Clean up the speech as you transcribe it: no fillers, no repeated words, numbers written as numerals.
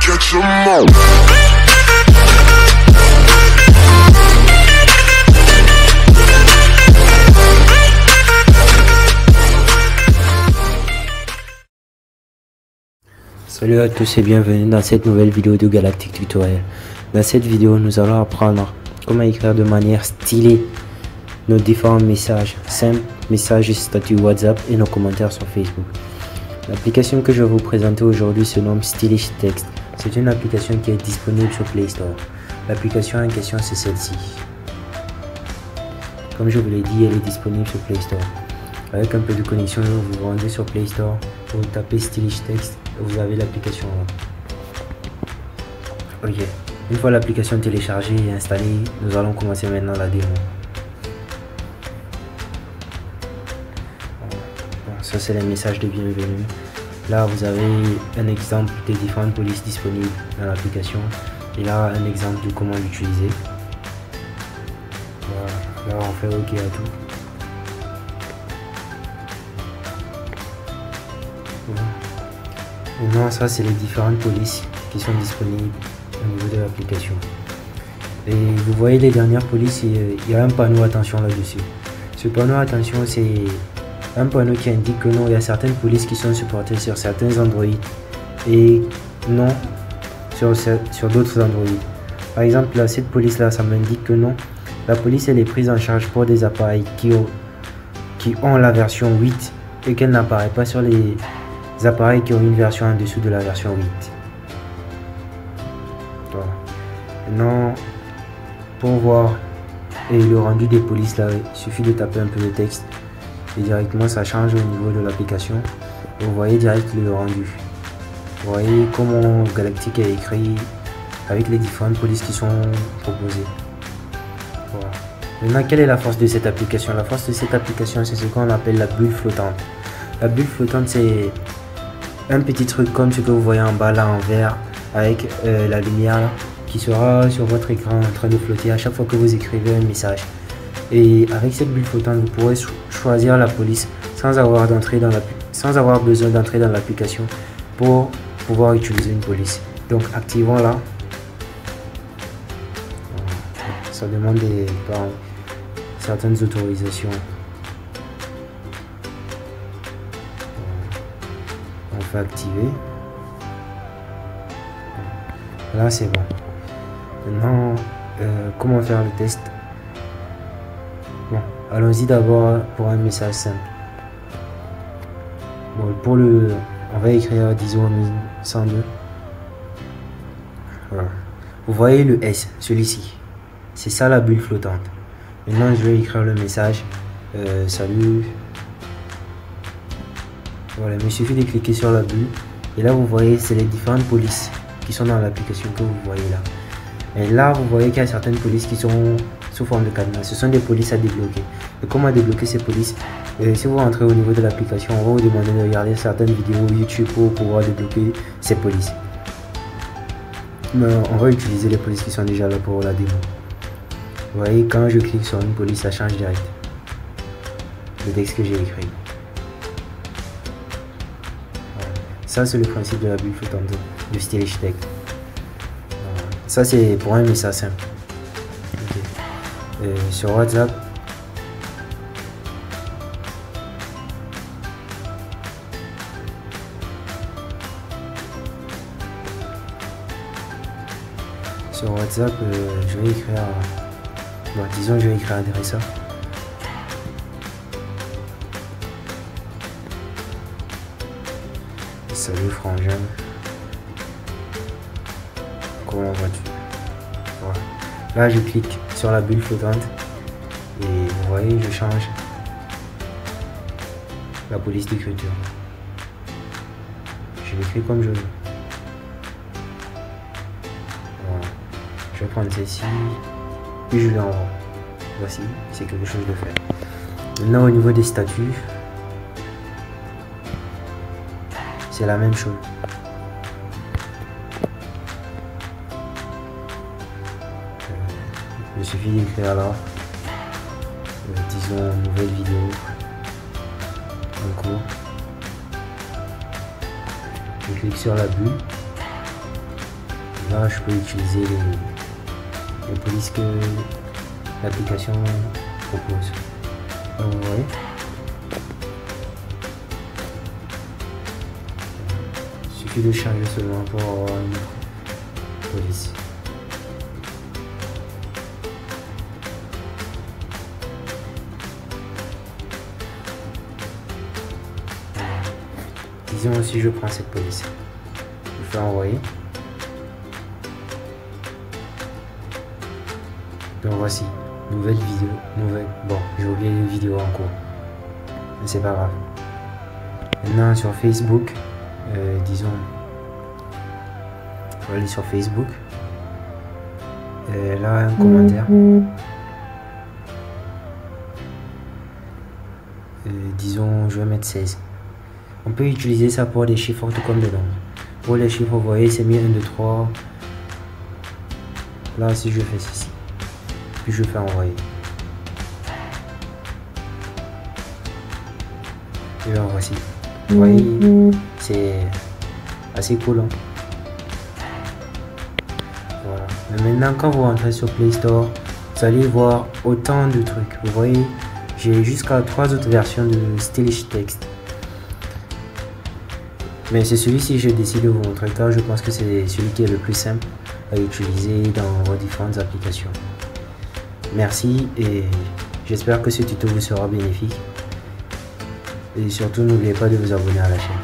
catch 'em all. Salut à tous et bienvenue dans cette nouvelle vidéo de Galactic Tutorial. Dans cette vidéo, nous allons apprendre comment écrire de manière stylée nos différents messages simples, messages et statuts WhatsApp et nos commentaires sur Facebook. L'application que je vais vous présenter aujourd'hui se nomme Stylish Text. C'est une application qui est disponible sur Play Store. L'application en question, c'est celle-ci. Comme je vous l'ai dit, elle est disponible sur Play Store. Avec un peu de connexion, vous vous rendez sur Play Store, vous tapez Stylish Text, vous avez l'application. Ok, une fois l'application téléchargée et installée, nous allons commencer maintenant la démo. Bon, ça c'est les messages de bienvenue. Là vous avez un exemple des différentes polices disponibles dans l'application et là un exemple de comment l'utiliser. Voilà. Là on fait OK à tout. Maintenant, ça c'est les différentes polices qui sont disponibles au niveau de l'application. Et vous voyez les dernières polices, il y a un panneau attention là-dessus. Ce panneau attention, c'est un panneau qui indique que non, il y a certaines polices qui sont supportées sur certains Android et non sur d'autres Android. Par exemple, là, cette police là, ça m'indique que non, la police elle est prise en charge pour des appareils qui ont la version 8 et qu'elle n'apparaît pas sur les appareils qui ont une version en dessous de la version 8. Voilà. Maintenant, pour voir le rendu des polices là, il suffit de taper un peu de texte et directement ça change au niveau de l'application. Vous voyez direct le rendu. Vous voyez comment Galactic est écrit avec les différentes polices qui sont proposées. Voilà. Maintenant, quelle est la force de cette application? La force de cette application, c'est ce qu'on appelle la bulle flottante. La bulle flottante, c'est un petit truc comme ce que vous voyez en bas là en vert avec la lumière là, qui sera sur votre écran en train de flotter à chaque fois que vous écrivez un message. Et avec cette bulle flottante, vous pourrez choisir la police sans avoir besoin d'entrer dans l'application pour pouvoir utiliser une police. Donc activons là. Ça demande certaines autorisations. On fait activer. Là c'est bon. Maintenant comment faire le test? Bon, allons-y d'abord pour un message simple. Bon, on va écrire disons 1102. Voilà. Vous voyez le S, celui-ci. C'est ça la bulle flottante. Maintenant je vais écrire le message. Salut. Voilà, il me suffit de cliquer sur la bulle et là vous voyez c'est les différentes polices qui sont dans l'application que vous voyez là. Et là vous voyez qu'il y a certaines polices qui sont sous forme de cadenas. Ce sont des polices à débloquer. Et comment débloquer ces polices? Si vous rentrez au niveau de l'application, on va vous demander de regarder certaines vidéos YouTube pour pouvoir débloquer ces polices. Mais on va utiliser les polices qui sont déjà là pour la démo. Vous voyez quand je clique sur une police, ça change direct le texte que j'ai écrit. Ça c'est le principe de la bulle flottante de Stylish Text. Ça c'est pour un message simple. Okay. Sur WhatsApp, je vais écrire, disons je vais écrire adressa. Salut frangin, comment vas-tu? Voilà. Là je clique sur la bulle flottante et vous voyez je change la police d'écriture. Je l'écris comme je veux. Voilà. Je vais prendre celle-ci puis je l'envoie. Voici, c'est quelque chose de fait. Maintenant au niveau des statuts, c'est la même chose. Il suffit d'écrire là, disons nouvelle vidéo en cours. Je clique sur la bulle Là, je peux utiliser les polices que l'application propose. Donc, vous voyez, il suffit de changer seulement pour avoir une police. Disons si je prends cette police, je fais envoyer. Donc voici, nouvelle vidéo, bon, j'ai oublié les vidéos en cours, mais c'est pas grave. Maintenant sur Facebook, disons, on va aller sur Facebook, et là un commentaire, disons je vais mettre 16. On peut utiliser ça pour des chiffres tout comme de nombres. Pour les chiffres, vous voyez, c'est mis 1, 2, 3. Là si je fais ceci, puis je fais envoyer. Et bien voici. Vous voyez, c'est assez cool. Hein? Voilà. Mais maintenant, quand vous rentrez sur Play Store, vous allez voir autant de trucs. Vous voyez, j'ai jusqu'à 3 autres versions de Stylish Text. Mais c'est celui-ci que je décide de vous montrer car je pense que c'est celui qui est le plus simple à utiliser dans vos différentes applications. Merci et j'espère que ce tuto vous sera bénéfique. Et surtout, n'oubliez pas de vous abonner à la chaîne.